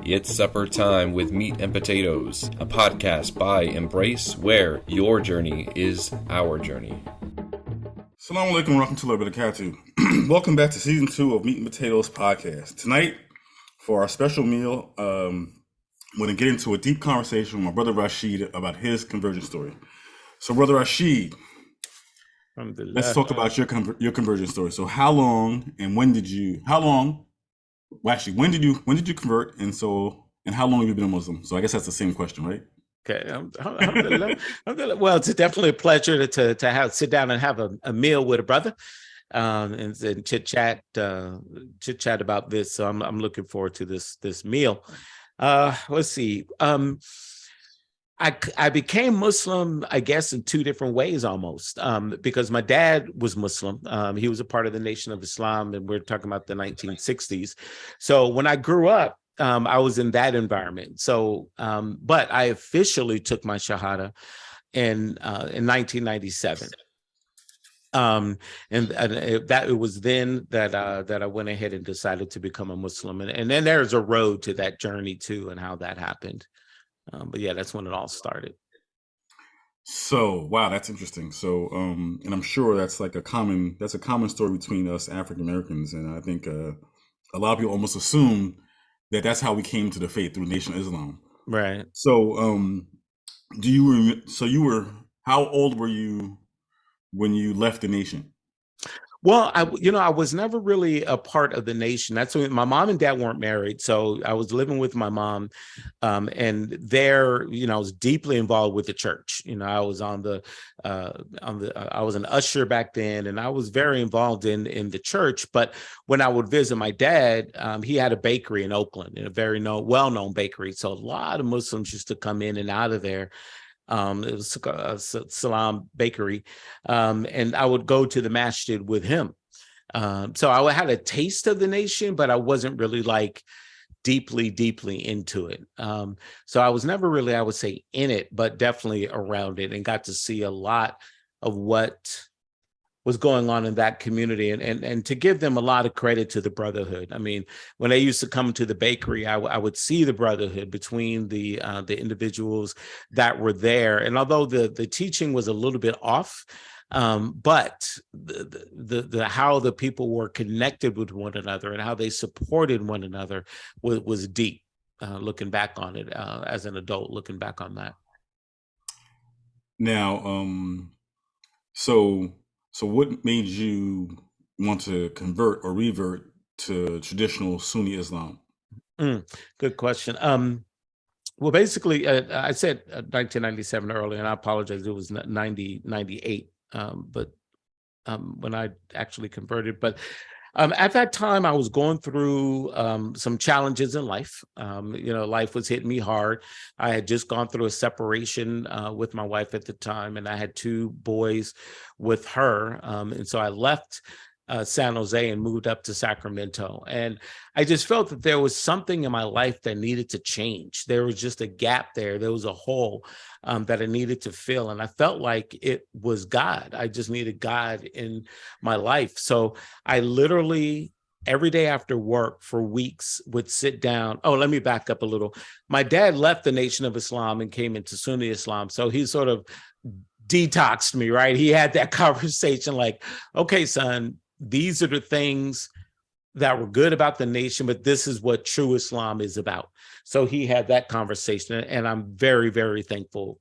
It's supper time with Meat and Potatoes, a podcast by Embrace, where your journey is our journey. Assalamu alaikum, welcome to a little bit of Katu. Welcome back to season 2 of Meat and Potatoes podcast. Tonight, for our special meal, I'm going to get into a deep conversation with my brother Rashid about his conversion story. So, brother Rashid, let's talk about your conversion story. So, how long and when did you? When did you convert? And how long have you been a Muslim? So, I guess that's the same question, right? Okay. Well, it's definitely a pleasure to sit down and have a meal with a brother, and chit chat about this. So I'm looking forward to this meal. Let's see. I became Muslim, I guess, in two different ways almost, because my dad was Muslim. He was a part of the Nation of Islam, and we're talking about the 1960s. So when I grew up, I was in that environment. So, but I officially took my Shahada in 1997. And it was then that I went ahead and decided to become a Muslim. And then there's a road to that journey too, and how that happened. But yeah, that's when it all started. So, wow, that's interesting. So, and I'm sure that's a common story between us African Americans. And I think a lot of people almost assume that's how we came to the faith, through Nation of Islam. Right. So, how old were you when you left the nation? Well, I was never really a part of the nation. That's when my mom and dad weren't married. So I was living with my mom, and there, I was deeply involved with the church. I was I was an usher back then, and I was very involved in the church. But when I would visit my dad, he had a bakery in Oakland, a very well-known bakery. So a lot of Muslims used to come in and out of there. It was a Salam bakery, and I would go to the masjid with him. So I had a taste of the nation, but I wasn't really deeply into it. So I was never really, I would say, in it, but definitely around it, and got to see a lot of what was going on in that community, and to give them a lot of credit to the brotherhood. I mean, when they used to come to the bakery, I would see the brotherhood between the individuals that were there. And although the teaching was a little bit off, but the how the people were connected with one another and how they supported one another was deep. Looking back on it as an adult, looking back on that. Now, So what made you want to convert or revert to traditional Sunni Islam? Good question. Well, basically, I said 1997 earlier, and I apologize. It was 98, but when I actually converted. But at that time, I was going through some challenges in life. Life was hitting me hard. I had just gone through a separation with my wife at the time, and I had 2 boys with her. And so I left San Jose and moved up to Sacramento. And I just felt that there was something in my life that needed to change. There was just a gap there. There was a hole that I needed to fill. And I felt like it was God. I just needed God in my life. So I literally, every day after work for weeks, would sit down. Oh, let me back up a little. My dad left the Nation of Islam and came into Sunni Islam. So he sort of detoxed me, right? He had that conversation like, okay, son, these are the things that were good about the nation, but this is what true Islam is about. So he had that conversation, and I'm very, very thankful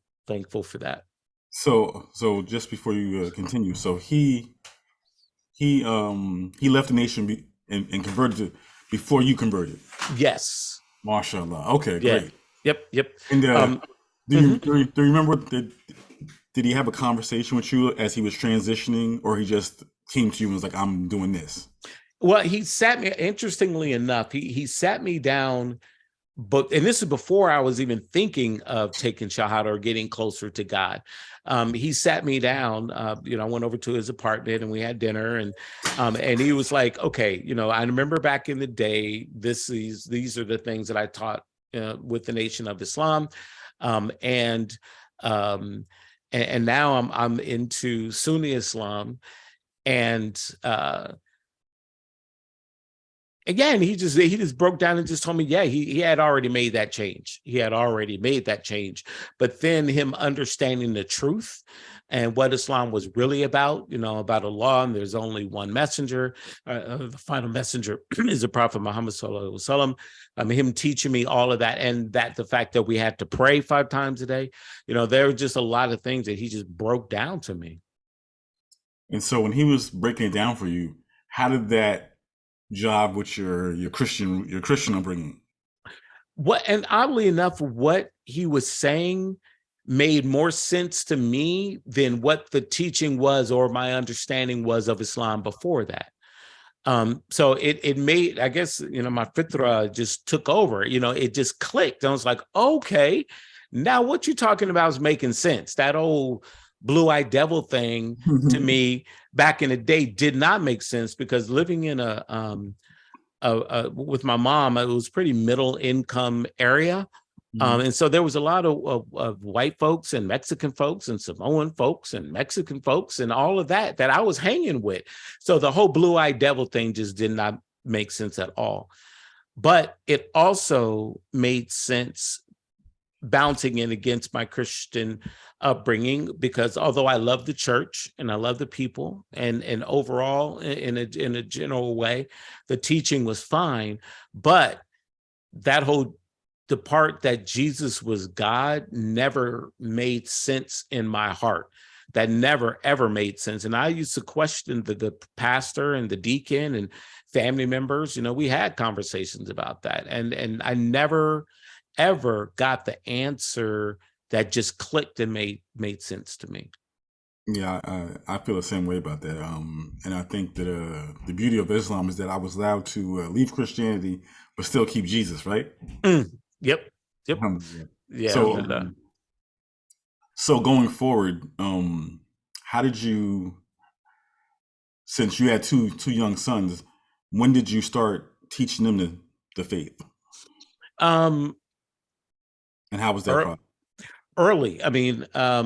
for that. So just before you continue, so he left the nation and converted before you converted. Yes. MashaAllah. Okay, yeah. Great. Yep. And do you remember, did he have a conversation with you as he was transitioning, or he just came to you and was like, I'm doing this? Well, he sat me, interestingly enough, he sat me down, and this is before I was even thinking of taking Shahada or getting closer to God. He sat me down, I went over to his apartment and we had dinner, and he was like, okay, I remember back in the day, these are the things that I taught with the Nation of Islam. And now I'm into Sunni Islam, and again, he just broke down and just told me, yeah, he had already made that change. He had already made that change. But then him understanding the truth and what Islam was really about, about Allah, and there's only one messenger. The final messenger is the Prophet Muhammad sallallahu alaihi wasallam. Him teaching me all of that, and that the fact that we had to pray 5 times a day. There were just a lot of things that he just broke down to me. And so when he was breaking it down for you, how did that job with your Christian upbringing? And oddly enough, what he was saying made more sense to me than what the teaching was or my understanding was of Islam before that. So it made, I guess, my fitra just took over, it just clicked. I was like, okay, now what you're talking about is making sense. That old blue-eyed devil thing to me back in the day did not make sense, because living in with my mom, it was pretty middle income area. And so there was a lot of white folks and Mexican folks and Samoan folks and Mexican folks and all of that I was hanging with. So the whole blue-eyed devil thing just did not make sense at all. But it also made sense bouncing in against my Christian upbringing, because although I love the church and I love the people, and overall in a general way, the teaching was fine, but the part that Jesus was God never made sense in my heart. That never, ever made sense. And I used to question the pastor and the deacon and family members. We had conversations about that. And I never, ever got the answer that just clicked and made sense to me. Yeah, I feel the same way about that. And I think that the beauty of Islam is that I was allowed to leave Christianity, but still keep Jesus, right? Yep. Yeah. So going forward, how did you, since you had two young sons, when did you start teaching them the faith? And how was that process? Early. I mean, at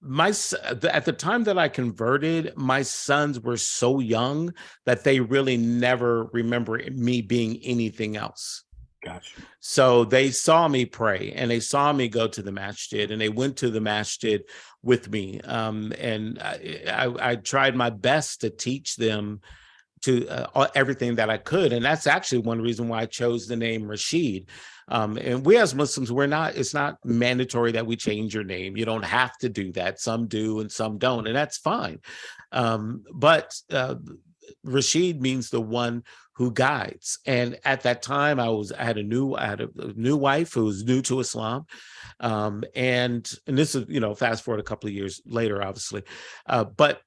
the time that I converted, my sons were so young that they really never remember me being anything else. Gotcha. So they saw me pray, and they saw me go to the masjid, and they went to the masjid with me. And I tried my best to teach them to everything that I could. And that's actually one reason why I chose the name Rashid. And we as Muslims, it's not mandatory that we change your name. You don't have to do that. Some do and some don't, and that's fine. But Rashid means the one who guides. And at that time, I had a new wife who was new to Islam. And this is, fast forward a couple of years later, obviously. But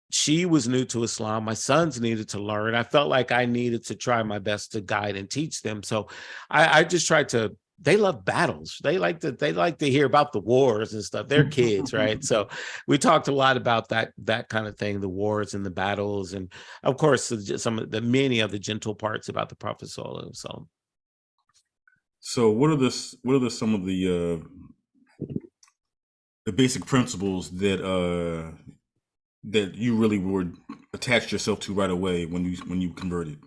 she was new to Islam. My sons needed to learn. I felt like I needed to try my best to guide and teach them. So I just tried to. They love battles. They like to hear about the wars and stuff. They're kids, right? So we talked a lot about that kind of thing, the wars and the battles, and of course many of the gentle parts about the Prophet sallallahu alaihi wasallam. So what are some of the basic principles that you really would attach yourself to right away when you converted?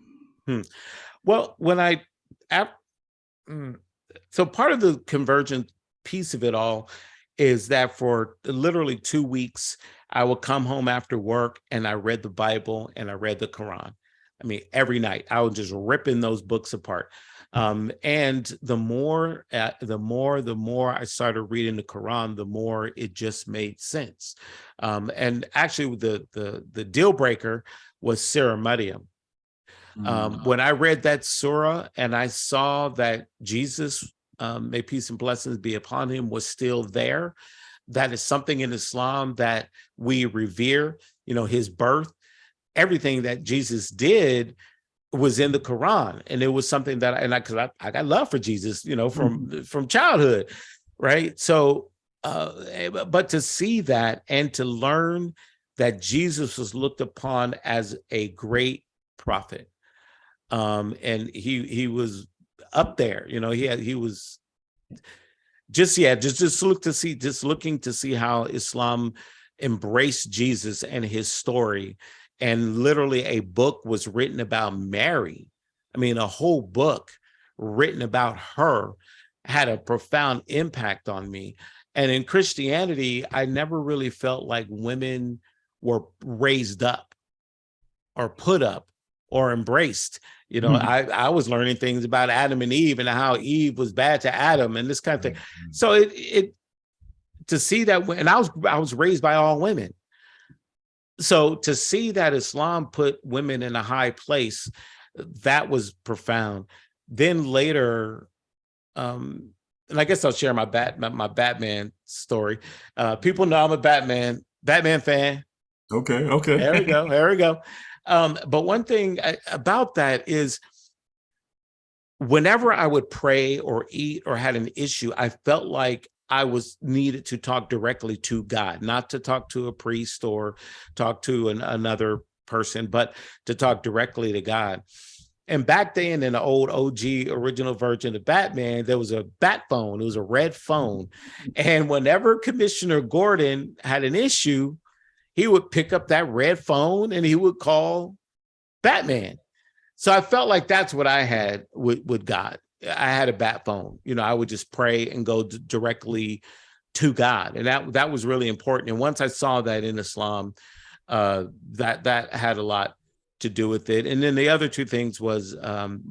Well, so part of the convergent piece of it all is that for literally 2 weeks, I would come home after work and I read the Bible and I read the Quran. I mean, every night I was just ripping those books apart. And the more I started reading the Quran, the more it just made sense. And actually the deal breaker was Surah Maryam. When I read that surah and I saw that Jesus, may peace and blessings be upon him, was still there, that is something in Islam that we revere, his birth, everything that Jesus did was in the Quran. And it was something that, because I got love for Jesus, from childhood, right? So, but to see that and to learn that Jesus was looked upon as a great prophet, and he was up there, he was just looking to see how Islam embraced Jesus and his story, And literally a book was written about Mary. I mean, a whole book written about her had a profound impact on me. And in Christianity, I never really felt like women were raised up or put up or embraced. You know, I was learning things about Adam and Eve and how Eve was bad to Adam and this kind of thing. So it to see that, and I was raised by all women. So to see that Islam put women in a high place, that was profound. Then later, and I guess I'll share my Batman story. People know I'm a Batman fan. Okay. There we go. But one thing about that is, whenever I would pray or eat or had an issue, I felt like I was needed to talk directly to God, not to talk to a priest or talk to another person, but to talk directly to God. And back then, in the old OG original version of Batman, there was a bat phone. It was a red phone. And whenever Commissioner Gordon had an issue, he would pick up that red phone and he would call Batman. So I felt like that's what I had with God. I had a bat phone. You know, I would just pray and go directly to God. And that was really important. And once I saw that in Islam, that had a lot to do with it. And then the other two things was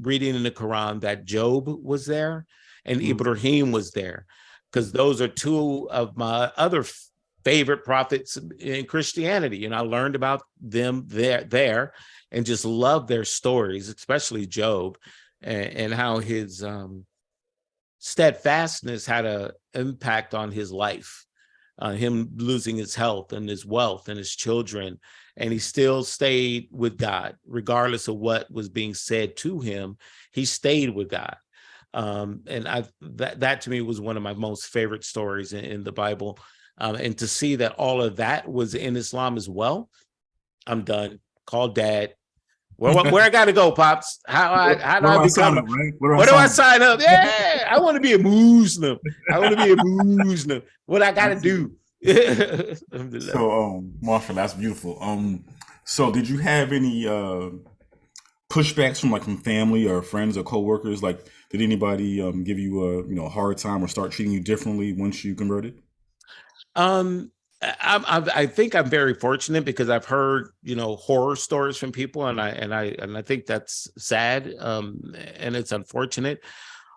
reading in the Quran that Job was there and Ibrahim was there, because those are two of my other favorite prophets in Christianity. And I learned about them there and just loved their stories, especially Job, and how his steadfastness had an impact on his life, him losing his health and his wealth and his children. And he still stayed with God, regardless of what was being said to him. He stayed with God. And that to me was one of my most favorite stories in the Bible. And to see that all of that was in Islam as well. I'm done. Call Dad. Where I got to go, Pops? How do I become? Where do I sign up? Yeah, I want to be a Muslim. What I got to do? So, Marsha, that's beautiful. So did you have any pushbacks from family or friends or coworkers? Like, did anybody give you a hard time or start treating you differently once you converted? I think I'm very fortunate, because I've heard horror stories from people, and I think that's sad, and it's unfortunate.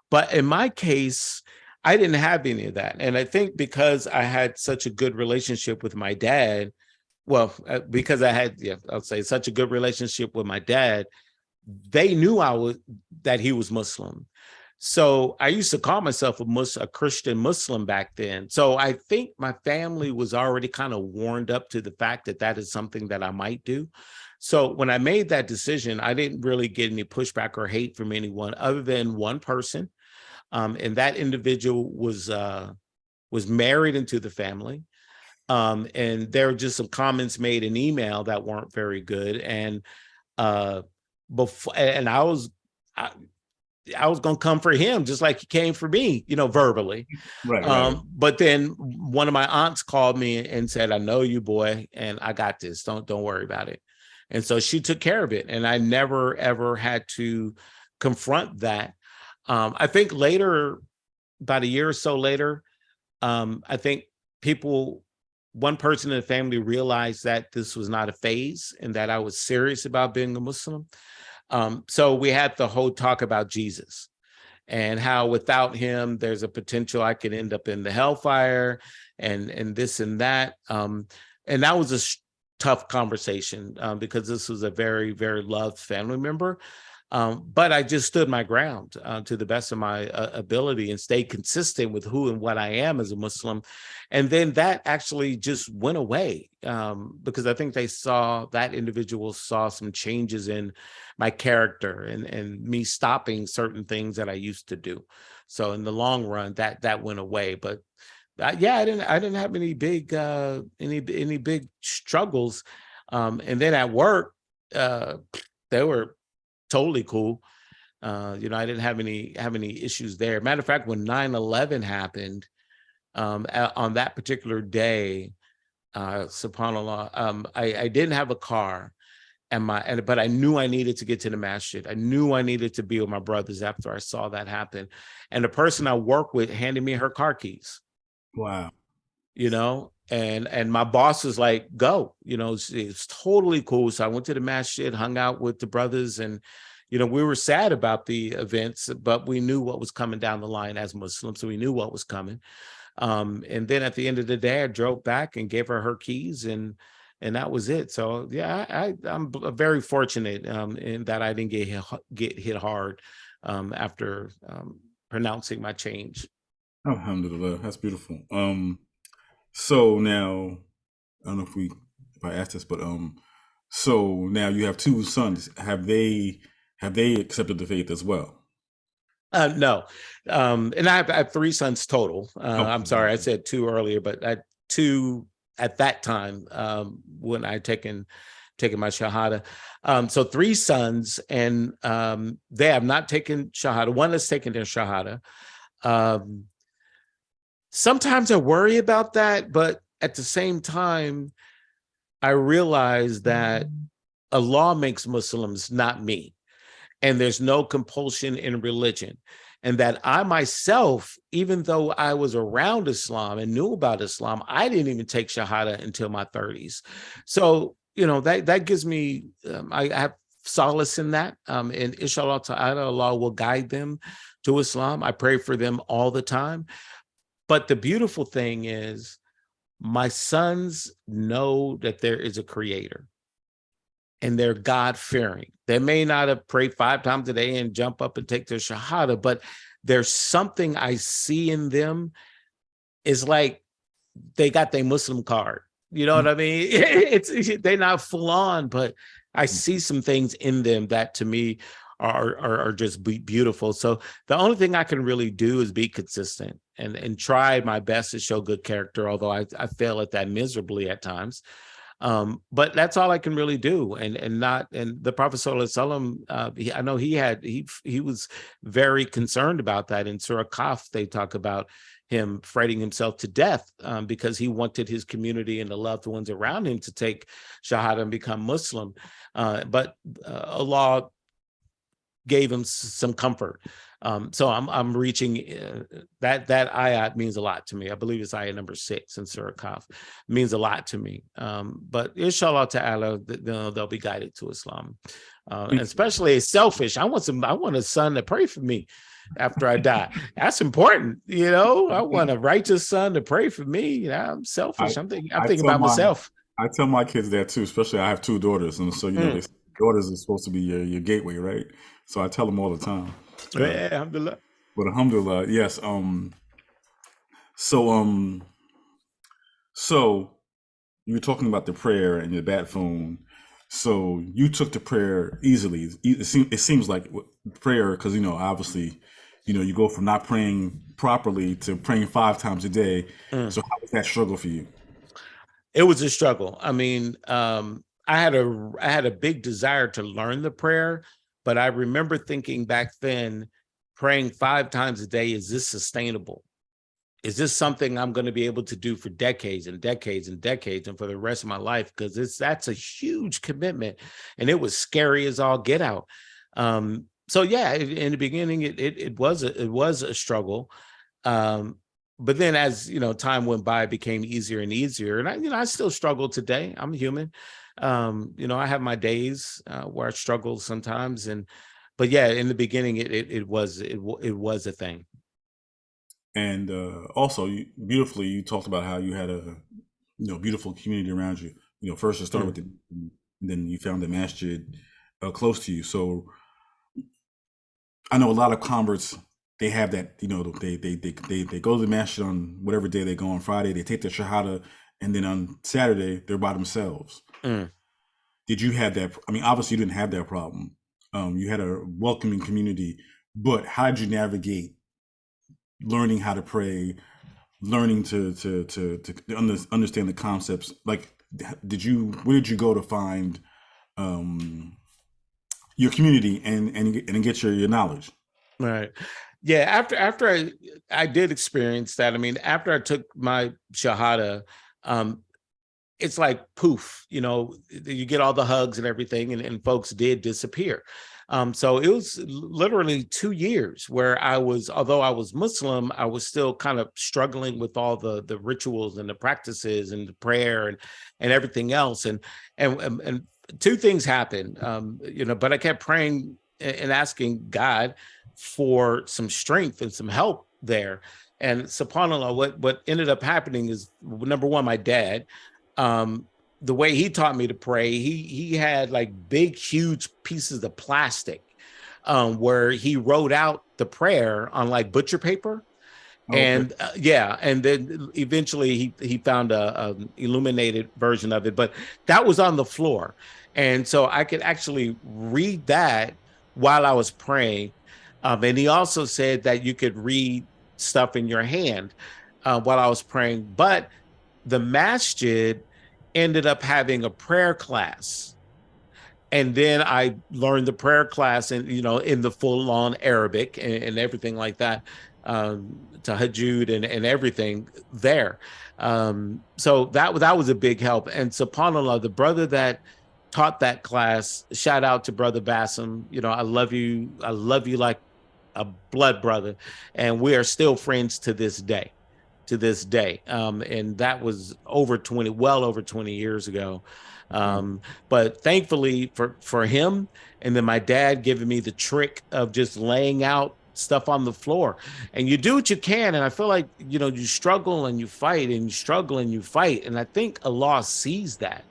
But in my case, I didn't have any of that, and I think because I had such a good relationship with my dad. Well, because I had, I'll say, such a good relationship with my dad, they knew that he was Muslim. So I used to call myself a Christian Muslim back then. So I think my family was already kind of warmed up to the fact that that is something that I might do. So when I made that decision, I didn't really get any pushback or hate from anyone other than one person. And that individual was married into the family. And there were just some comments made in email that weren't very good. And before, and I was going to come for him just like he came for me, verbally. Right. But then one of my aunts called me and said, "I know you, boy, and I got this. Don't worry about it." And so she took care of it. And I never, ever had to confront that. I think later, about a year or so later, I think one person in the family realized that this was not a phase and that I was serious about being a Muslim. So we had the whole talk about Jesus and how without him, there's a potential I could end up in the hellfire and this and that. And that was a tough conversation because this was a very, very loved family member. But I just stood my ground to the best of my ability and stayed consistent with who and what I am as a Muslim. And then that actually just went away because I think that individual saw some changes in my character and me stopping certain things that I used to do. So in the long run, that went away. But I didn't have any big any big struggles. And then at work, they were totally cool. I didn't have any issues there. Matter of fact, when 9/11 happened, on that particular day, subhanAllah, I didn't have a car. but I knew I needed to get to the masjid. I knew I needed to be with my brothers after I saw that happen. And the person I work with handed me her car keys. Wow. And my boss was like, go, it's totally cool. So I went to the masjid, hung out with the brothers, and we were sad about the events, but we knew what was coming down the line as Muslims, so we knew what was coming. And then at the end of the day, I drove back and gave her keys, and that was it. So yeah, I'm very fortunate in that I didn't get hit hard after pronouncing my change. Alhamdulillah, that's beautiful. So now I don't know if I asked this, but so now you have two sons. Have they accepted the faith as well? No, and I have three sons total. I'm sorry, I said two earlier, but I two at that time when I taken my shahada. So three sons, and they have not taken shahada. One has taken their shahada. Sometimes I worry about that, but at the same time, I realize that Allah makes Muslims, not me. And there's no compulsion in religion. And that I myself, even though I was around Islam and knew about Islam, I didn't even take Shahada until my 30s. So, that gives me, I have solace in that. And inshallah ta'ala, Allah will guide them to Islam. I pray for them all the time. But the beautiful thing is, my sons know that there is a creator. And they're God-fearing. They may not have prayed 5 times a day and jump up and take their shahada, but there's something I see in them. It's like they got their Muslim card. You know what I mean? They're not full on, but I see some things in them that to me are just beautiful. So the only thing I can really do is be consistent and try my best to show good character, although I fail at that miserably at times. But that's all I can really do. And the Prophet Sallallahu Alaihi Wasallam, I know he was very concerned about that. In Surah Kaf, they talk about him fretting himself to death because he wanted his community and the loved ones around him to take Shahada and become Muslim. But Allah gave him some comfort. So I'm reaching that ayat means a lot to me. I believe it's ayat number 6 in Surah Kaf. It means a lot to me. But inshallah ta'ala, they'll be guided to Islam. Especially selfish. I want a son to pray for me after I die. That's important. I want a righteous son to pray for me. I'm selfish. I'm thinking about myself. I tell my kids that too, especially I have 2 daughters. And so, daughters are supposed to be your gateway, right? So I tell them all the time. Yeah, alhamdulillah. But alhamdulillah, yes. So you were talking about the prayer and your bat phone. So you took the prayer easily. It seems like prayer, because obviously, you go from not praying properly to praying 5 times a day. So how was that struggle for you? It was a struggle. I mean, I had a big desire to learn the prayer, but I remember thinking back then, praying 5 times a day, is this sustainable? Is this something I'm going to be able to do for decades and decades and decades and for the rest of my life? Because that's a huge commitment, and it was scary as all get out. So yeah, in the beginning, it was a struggle. But then as time went by, it became easier and easier. And I still struggle today. I'm human. I have my days where I struggle sometimes, but yeah, in the beginning, it was a thing. And also, you talked about how you had a beautiful community around you. First you started with it, and then you found the masjid close to you. So I know a lot of converts, they have that. They go to the masjid on whatever day they go. On Friday, they take their shahada, and then on Saturday they're by themselves. Did you have that? I mean, obviously you didn't have that problem. You had a welcoming community, but how did you navigate learning how to pray, learning to understand the concepts? Like, where did you go to find your community and get your knowledge? Right. Yeah. After I did experience that. I mean, after I took my shahada, it's like poof, you get all the hugs and everything, and folks did disappear. So it was literally 2 years where although I was Muslim, I was still kind of struggling with all the rituals and the practices and the prayer and everything else. And two things happened, but I kept praying and asking God for some strength and some help there. And subhanAllah, what ended up happening is, number one, my dad, the way he taught me to pray, he had like big, huge pieces of plastic, where he wrote out the prayer on like butcher paper. Okay. And and then eventually he found a illuminated version of it, but that was on the floor. And so I could actually read that while I was praying. And he also said that you could read stuff in your hand while I was praying. But the masjid ended up having a prayer class. And then I learned the prayer class and, in the full on Arabic and everything like that, tahajjud and everything there. So that was a big help. And subhanAllah, the brother that taught that class, shout out to Brother Bassem. I love you. I love you like a blood brother. And we are still friends to this day. And that was well over 20 years ago. But thankfully for him, and then my dad giving me the trick of just laying out stuff on the floor, and you do what you can. And I feel like, you struggle and you fight and you struggle and you fight. And I think Allah sees that.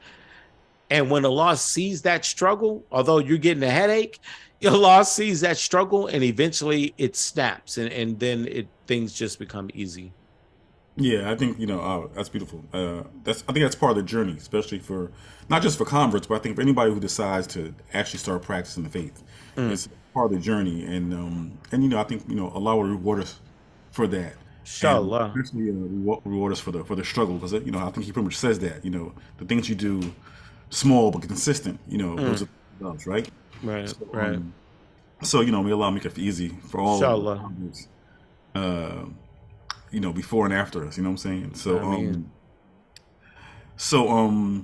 And when Allah sees that struggle, although you're getting a headache, Allah sees that struggle, and eventually it snaps, and then things just become easy. Yeah, I think that's beautiful. I think that's part of the journey, especially for not just for converts, but I think for anybody who decides to actually start practicing the faith. It's part of the journey, and I think Allah will reward us for that, and Inshallah. especially reward us for the struggle, because I think He pretty much says that the things you do small but consistent, those are the loves, right? Right, So, right. May Allah make it easy for all of the Inshallah. converts, before and after us. You know what I'm saying? So, I mean, so,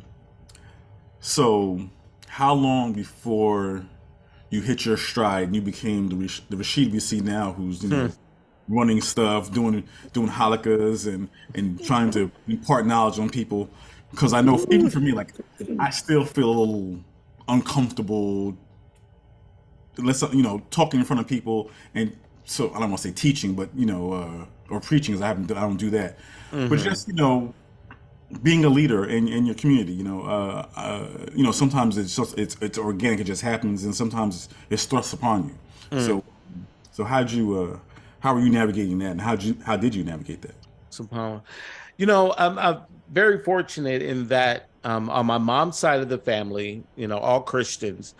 so, how long before you hit your stride and you became the Rashid we see now, who's running stuff, doing halakas and trying to impart knowledge on people? Because I know even for me, like I still feel a little uncomfortable. Let's talking in front of people, and so I don't want to say teaching, but or preaching, as I don't do that. But just being a leader in your community, sometimes it's organic, it just happens, and sometimes it's thrust upon you. So how were you navigating that, and how did you navigate that? subhanAllah. I'm very fortunate in that, on my mom's side of the family, all Christians,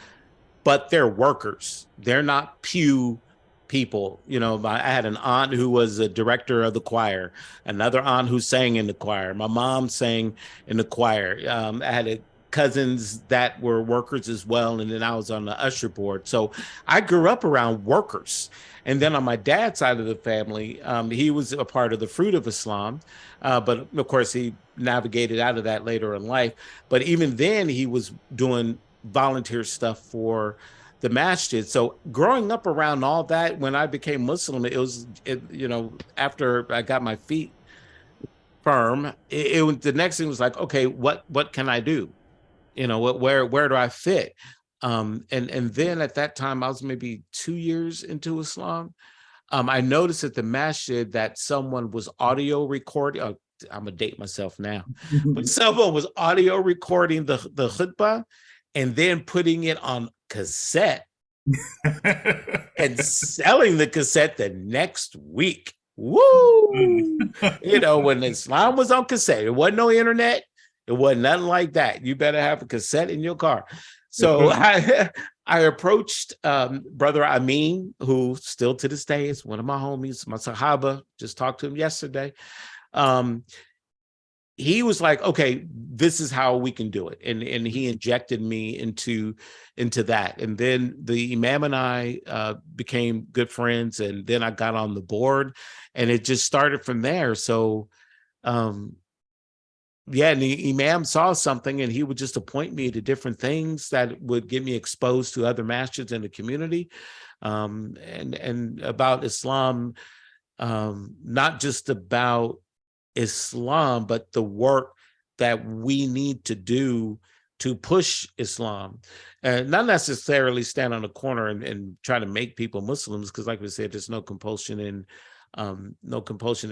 but they're workers. They're not pew people. I had an aunt who was a director of the choir, another aunt who sang in the choir. My mom sang in the choir. I had cousins that were workers as well, and then I was on the usher board. So I grew up around workers. And then on my dad's side of the family, he was a part of the Fruit of Islam, but of course he navigated out of that later in life. But even then, he was doing volunteer stuff for the masjid. So growing up around all that, when I became Muslim, after I got my feet firm, the next thing was like, okay, what can I do? Where do I fit? And then at that time, I was maybe 2 years into Islam. I noticed at the masjid that someone was audio recording. I'm gonna date myself now, but someone was audio recording the khutbah and then putting it on cassette and selling the cassette the next week. Woo! When Islam was on cassette, it wasn't no internet. It wasn't nothing like that. You better have a cassette in your car. So I approached Brother Amin, who still to this day is one of my homies, my Sahaba. Just talked to him yesterday. He was like, okay, this is how we can do it. And he injected me into that. And then the Imam and I became good friends. And then I got on the board and it just started from there. So yeah, and the imam saw something, and he would just appoint me to different things that would get me exposed to other masjids in the community, and about Islam, not just about Islam, but the work that we need to do to push Islam, and not necessarily stand on a corner and try to make people Muslims, because, like we said, there's no compulsion in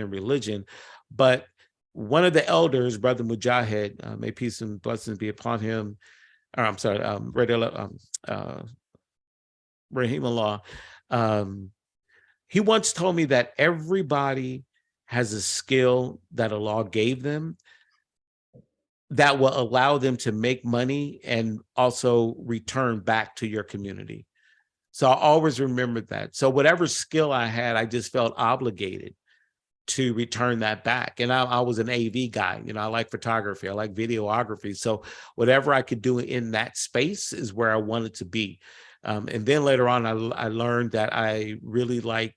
religion. But one of the elders, Brother Mujahid, may peace and blessings be upon him, or I'm sorry, Rahimullah, he once told me that everybody has a skill that Allah gave them that will allow them to make money and also return back to your community. So I always remembered that. So whatever skill I had, I just felt obligated to return that back. And I was an AV guy. I like photography, I like videography. So whatever I could do in that space is where I wanted to be. And then later on, I learned that I really liked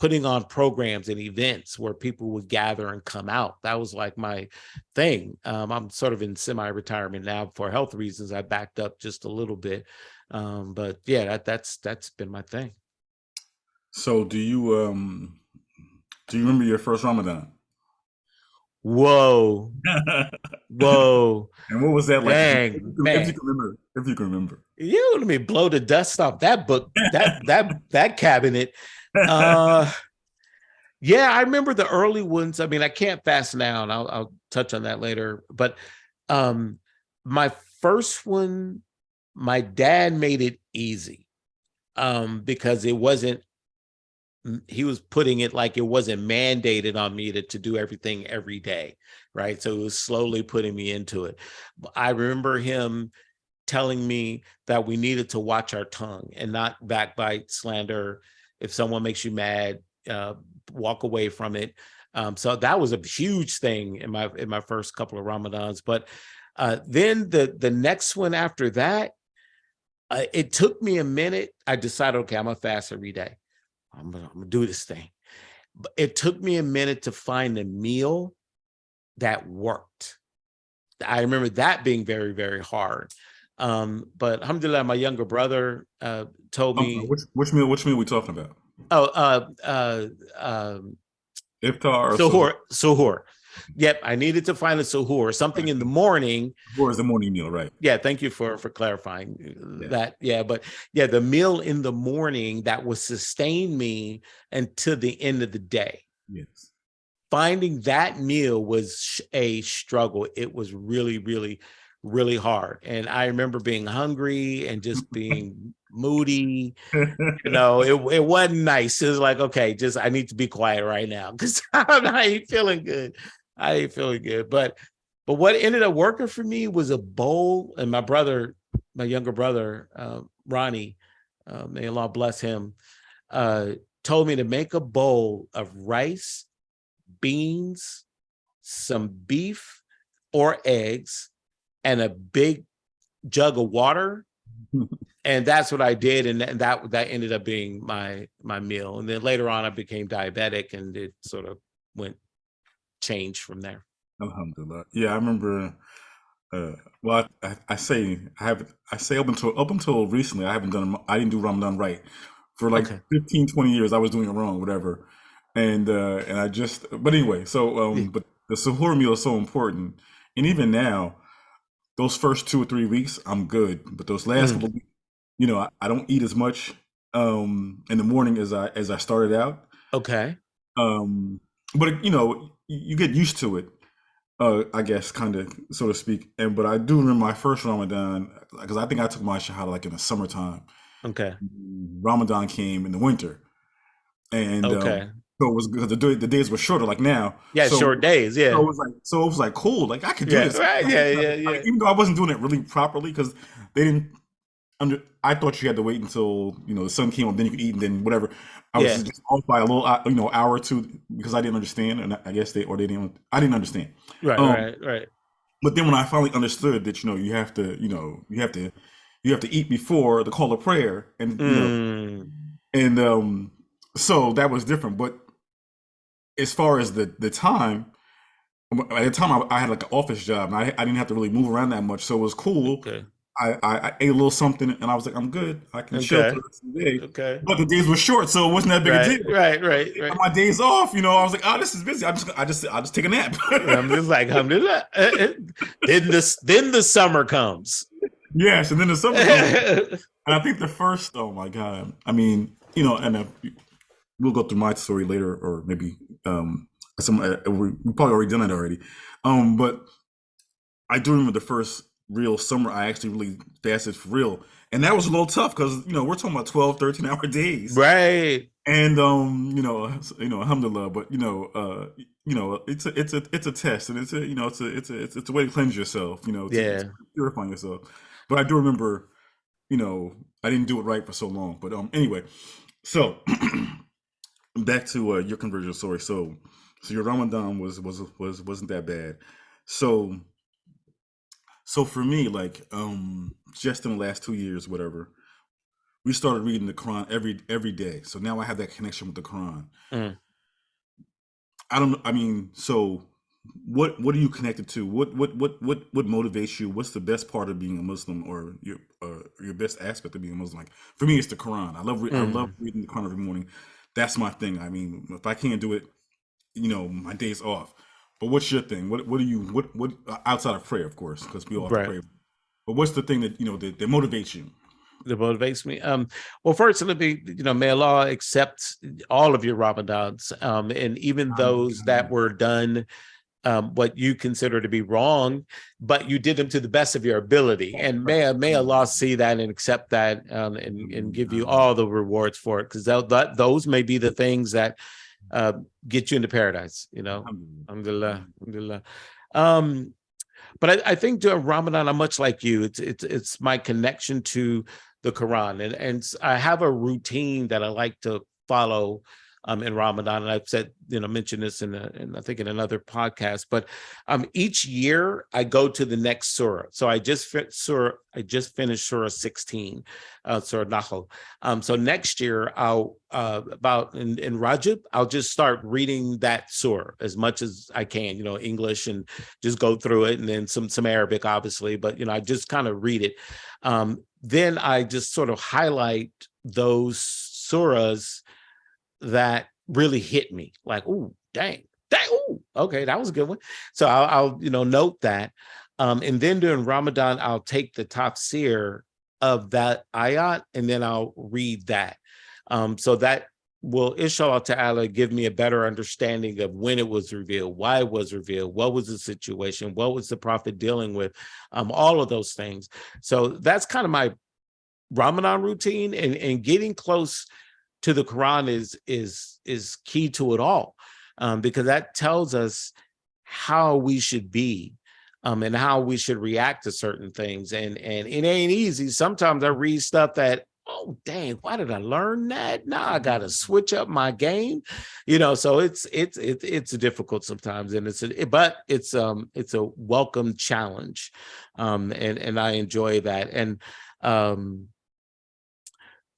putting on programs and events where people would gather and come out. That was like my thing. I'm sort of in semi-retirement now for health reasons. I backed up just a little bit. But yeah, that's been my thing. So do you remember your first Ramadan? Whoa. Whoa. And what was that like? Dang, If you can remember. You let me blow the dust off that book, that cabinet. Yeah, I remember the early ones. I mean, I can't fast now, and I'll touch on that later. But my first one, my dad made it easy because it wasn't. He was putting it like it wasn't mandated on me to do everything every day, right? So it was slowly putting me into it. I remember him telling me that we needed to watch our tongue and not backbite, slander. If someone makes you mad, walk away from it. So that was a huge thing in my first couple of Ramadans. But then the next one after that, it took me a minute. I decided, okay, I'm gonna fast every day. I'm gonna do this thing. But it took me a minute to find a meal that worked. I remember that being very, very hard. But alhamdulillah, my younger brother told me. Which meal are we talking about? Iftar or suhoor. Yep, I needed to find a suhoor, something in the morning. Suhoor is the morning meal, right? Yeah, thank you for clarifying that. Yeah, but yeah, the meal in the morning that would sustain me until the end of the day. Yes. Finding that meal was a struggle. It was really, really, really hard. And I remember being hungry and just being moody. It wasn't nice. It was like, okay, I need to be quiet right now because I ain't feeling good. But what ended up working for me was a bowl. And my younger brother, Ronnie, may Allah bless him, told me to make a bowl of rice, beans, some beef or eggs, and a big jug of water. And that's what I did. And that ended up being my meal. And then later on, I became diabetic, and it sort of changed from there. Alhamdulillah. Yeah, I remember. Well, I say up until recently, I didn't do Ramadan right. For like 15, 20 years, I was doing it wrong, whatever. And but anyway, so but the suhoor meal is so important. And even now, those first 2 or 3 weeks, I'm good. But those last couple of weeks, I don't eat as much in the morning as I started out. Okay. But you get used to it, I guess, kind of, so to speak. But I do remember my first Ramadan, because I think I took my shahada like in the summertime. Okay. Ramadan came in the winter, and okay. So it was because the days were shorter, like now. Yeah, so, short days. Yeah. So it was like cool. Like I could do this. Right. Yeah. Like, even though I wasn't doing it really properly, because they didn't. I thought you had to wait until the sun came up, then you could eat, and then whatever. I was just off by a little, hour or two, because I didn't understand, and I guess I didn't understand. Right. But then when I finally understood that you have to eat before the call of prayer, and so that was different. But as far as the time, at the time I had like an office job, and I didn't have to really move around that much, so it was cool. Okay. I ate a little something, and I was like, I'm good. I can chill for Okay. the rest of the day. Okay. But the days were short, so it wasn't that big a Right. deal. Right. Right. On Right. my days off, I was like, oh, this is busy. I'll just take a nap. I'm just like, alhamdulillah. Then the summer comes. Yes, and then the summer comes, and I think the first. Oh my God! I mean, and we'll go through my story later, or maybe we probably already done it already. But I do remember the first real summer I actually really fasted for real, and that was a little tough because we're talking about 12, 13 hour days, Right. and alhamdulillah, but it's a test, and it's a way to cleanse yourself, to Yeah. purify yourself. But I do remember, I didn't do it right for so long. But anyway, so back to your conversion story. So your Ramadan wasn't that bad. So so for me, like just in the last 2 years, whatever, we started reading the Quran every day. So now I have that connection with the Quran. Mm. I don't know. I mean, so what are you connected to? What motivates you? What's the best part of being a Muslim, or your best aspect of being a Muslim? Like for me, it's the Quran. I love Mm. reading the Quran every morning. That's my thing. I mean, if I can't do it, my day's off. But what's your thing? What do you what outside of prayer, of course, because we all have to Right. pray. But what's the thing that that motivates you? That motivates me. Well, first, let me, may Allah accept all of your Ramadans, and even those that were done, what you consider to be wrong, but you did them to the best of your ability. And may Allah see that and accept that, and give you all the rewards for it, because those may be the things that get you into paradise. Alhamdulillah, alhamdulillah. But I think during Ramadan, I'm much like you. It's my connection to the Quran, and I have a routine that I like to follow in Ramadan. And I've mentioned this in I think in another podcast. But each year I go to the next surah. So I just finished Surah 16, Surah Nahl. So next year I'll about in Rajab, I'll just start reading that surah as much as I can, English, and just go through it, and then some Arabic, obviously, but I just kind of read it. Then I just sort of highlight those surahs that really hit me, like, ooh, dang, ooh, okay, that was a good one. So I'll note that. And then during Ramadan, I'll take the tafsir of that ayat, and then I'll read that. So that will, inshallah ta'ala, give me a better understanding of when it was revealed, why it was revealed, what was the situation, what was the prophet dealing with, all of those things. So that's kind of my Ramadan routine, and getting close to the Quran is key to it all, because that tells us how we should be, and how we should react to certain things. And it ain't easy. Sometimes I read stuff that, oh dang, why did I learn that? Now I got to switch up my game, So it's difficult sometimes, and but it's a welcome challenge, and I enjoy that. And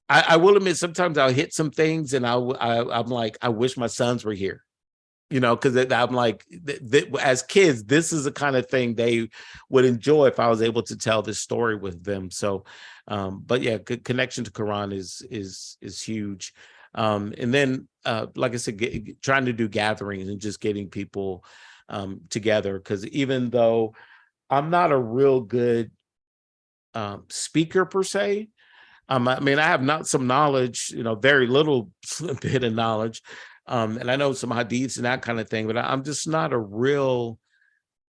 I will admit, sometimes I'll hit some things, and I'm like, I wish my sons were here, because I'm like, as kids, this is the kind of thing they would enjoy if I was able to tell this story with them. So, but yeah, good connection to Quran is huge. And then, like I said, trying to do gatherings and just getting people together, because even though I'm not a real good speaker per se, I mean, I have not some knowledge, very little bit of knowledge. And I know some hadiths and that kind of thing, but I'm just not a real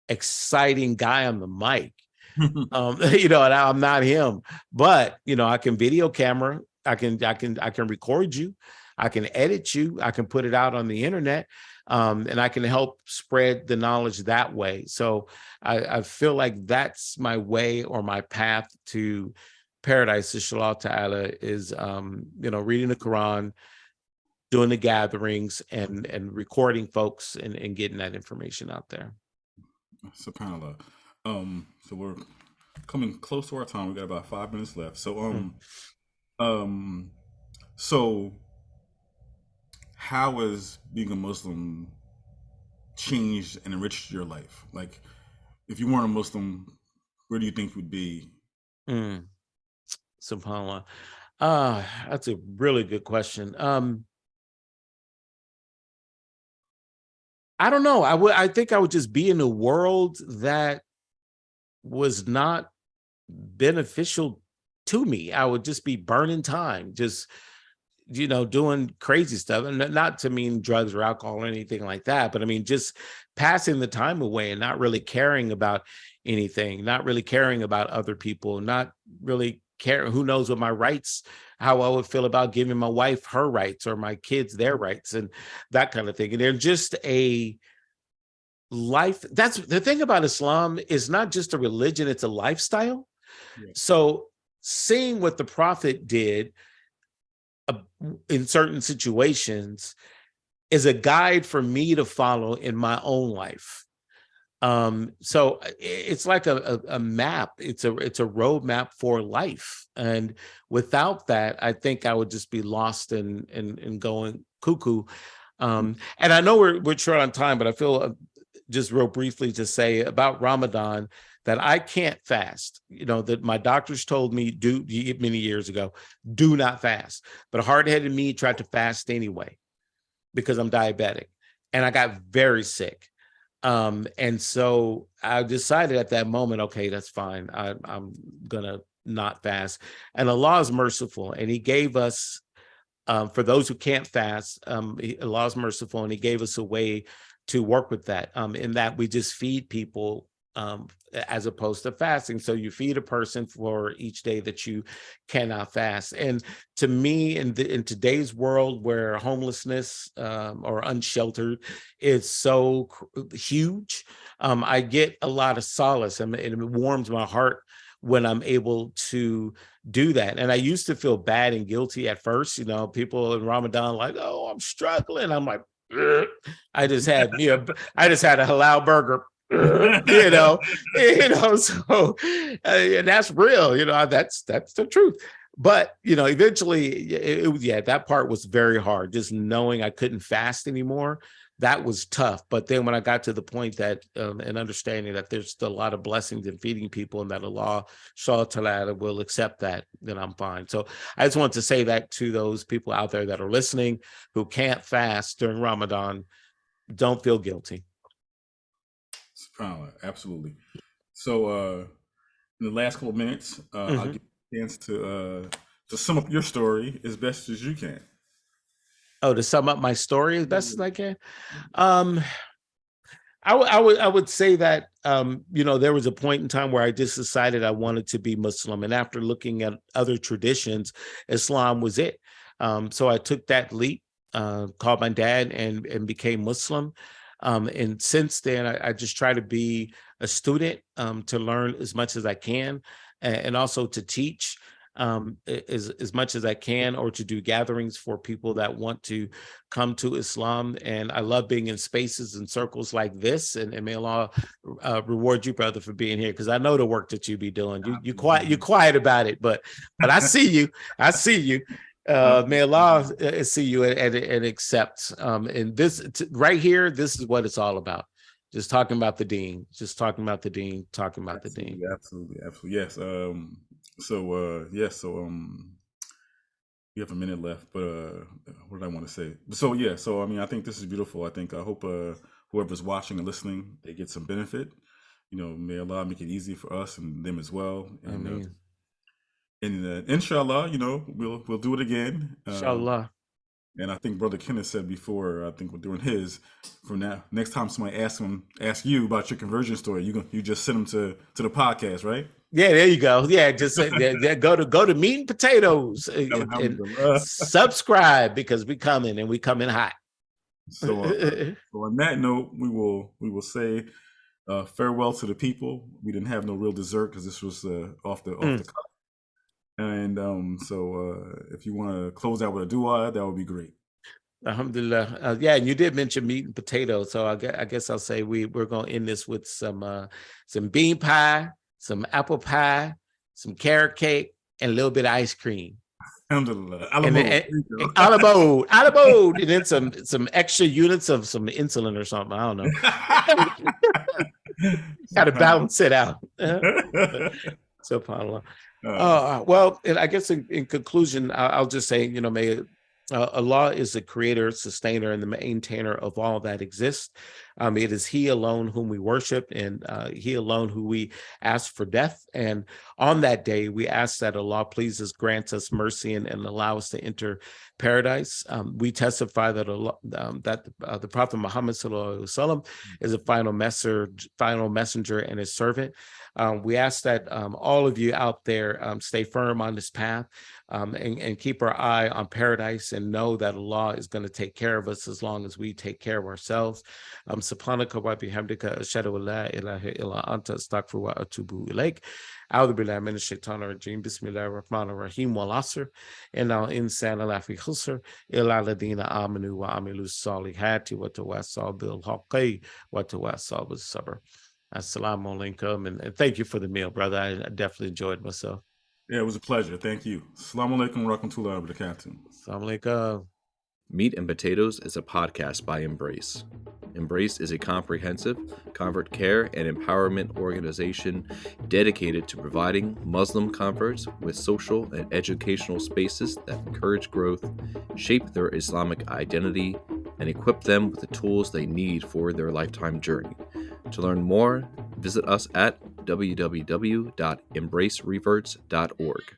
exciting guy on the mic. And I'm not him, but I can video camera, I can record you, I can edit you, I can put it out on the internet, and I can help spread the knowledge that way. So I feel like that's my way, or my path to paradise, inshallah ta'ala, is reading the Quran, doing the gatherings, and recording folks, and getting that information out there. SubhanAllah. So we're coming close to our time. We got about 5 minutes left. So how is being a Muslim changed and enriched your life? Like, if you weren't a Muslim, where do you think you would be? SubhanAllah. That's a really good question. I don't know. I think I would just be in a world that was not beneficial to me. I would just be burning time, just doing crazy stuff, and not to mean drugs or alcohol or anything like that, but I mean just passing the time away and not really caring about anything, not really caring about other people, not really care who knows what my rights, how I would feel about giving my wife her rights or my kids their rights and that kind of thing. And they're just a life. That's the thing about Islam, is not just a religion, it's a lifestyle. Yeah. So seeing what the Prophet did in certain situations is a guide for me to follow in my own life. So it's like a map. It's a roadmap for life. And without that, I think I would just be lost and going cuckoo. And I know we're short on time, but I feel just real briefly to say about Ramadan that I can't fast. That my doctors told me many years ago, do not fast. But hard-headed me tried to fast anyway because I'm diabetic, and I got very sick. And so I decided at that moment, okay, that's fine. I'm gonna not fast. And Allah is merciful, and He gave us, for those who can't fast, Allah is merciful, and He gave us a way to work with that, in that we just feed people as opposed to fasting. So you feed a person for each day that you cannot fast. And to me, in today's world where homelessness or unsheltered is so huge, I get a lot of solace, and it warms my heart when I'm able to do that. And I used to feel bad and guilty at first. People in Ramadan like, oh, I'm struggling. I'm like, I just had a halal burger. So and that's real, that's the truth. But eventually that part was very hard, just knowing I couldn't fast anymore. That was tough. But then when I got to the point that and understanding that there's still a lot of blessings in feeding people, and that Allah Ta'ala will accept that, then I'm fine. So I just want to say that to those people out there that are listening who can't fast during Ramadan, don't feel guilty. Absolutely. So in the last couple of minutes, I'll give you a chance to sum up your story as best as you can. Oh, to sum up my story as best as I can. I would say that there was a point in time where I just decided I wanted to be Muslim, and after looking at other traditions, Islam was it. So I took that leap, called my dad, and became Muslim. And since then, I just try to be a student, to learn as much as I can, and also to teach as much as I can, or to do gatherings for people that want to come to Islam. And I love being in spaces and circles like this. And may Allah reward you, brother, for being here, because I know the work that you be doing. You're quiet about it, but I see you. May Allah see you and accept. And this right here, this is what it's all about. Just talking about the deen. Talking about the deen. Absolutely. Yes. So we have a minute left, but what did I want to say? So I mean, I think this is beautiful. I hope whoever's watching and listening, they get some benefit. May Allah make it easy for us and them as well. And inshallah, we'll do it again. Inshallah. And I think Brother Kenneth said before, I think we're doing his. From now, next time somebody asks you about your conversion story, you just send them to the podcast, right? Yeah, there you go. Yeah, just go to Meat and Potatoes and subscribe, because we coming hot. So on that note, we will say farewell to the people. We didn't have no real dessert because this was off the cuff. And so if you want to close out with a dua, that would be great. Alhamdulillah. Yeah, and you did mention meat and potatoes, so I guess I'll say we're going to end this with some bean pie, some apple pie, some carrot cake, and a little bit of ice cream. Alhamdulillah. And out of mode, and then some extra units of some insulin or something. I don't know. Got to balance it out. SubhanAllah. Well, and I guess in conclusion, I'll just say, may Allah is the creator, sustainer, and the maintainer of all that exists. It is He alone whom we worship, and He alone who we ask for death. And on that day, we ask that Allah pleases grant us mercy and allow us to enter paradise. We testify that the Prophet Muhammad ﷺ is a final messenger and His servant. We ask that all of you out there stay firm on this path and keep our eye on paradise, and know that Allah is going to take care of us as long as we take care of ourselves. Subhanaka wa bihamdika ashhadu an la ilaha illa anta astaghfiruka wa atubu ilaik. A'udhu billahi minash shaitanir rajim. Bismillahir rahmanir rahim. Wal asr. Innal insana lafi khusr illa alladhina amanu wa amilus salihati wa tawassaw bil haqqi wa tawassaw bis sabr. Assalamu alaikum, and thank you for the meal, brother. I definitely enjoyed myself. Yeah, it was a pleasure. Thank you. Assalamu alaikum wa rahmatullahi wa barakatuh. Assalamu alaikum. Meat and Potatoes is a podcast by Embrace. Embrace is a comprehensive convert care and empowerment organization dedicated to providing Muslim converts with social and educational spaces that encourage growth, shape their Islamic identity, and equip them with the tools they need for their lifetime journey. To learn more, visit us at www.embracereverts.org.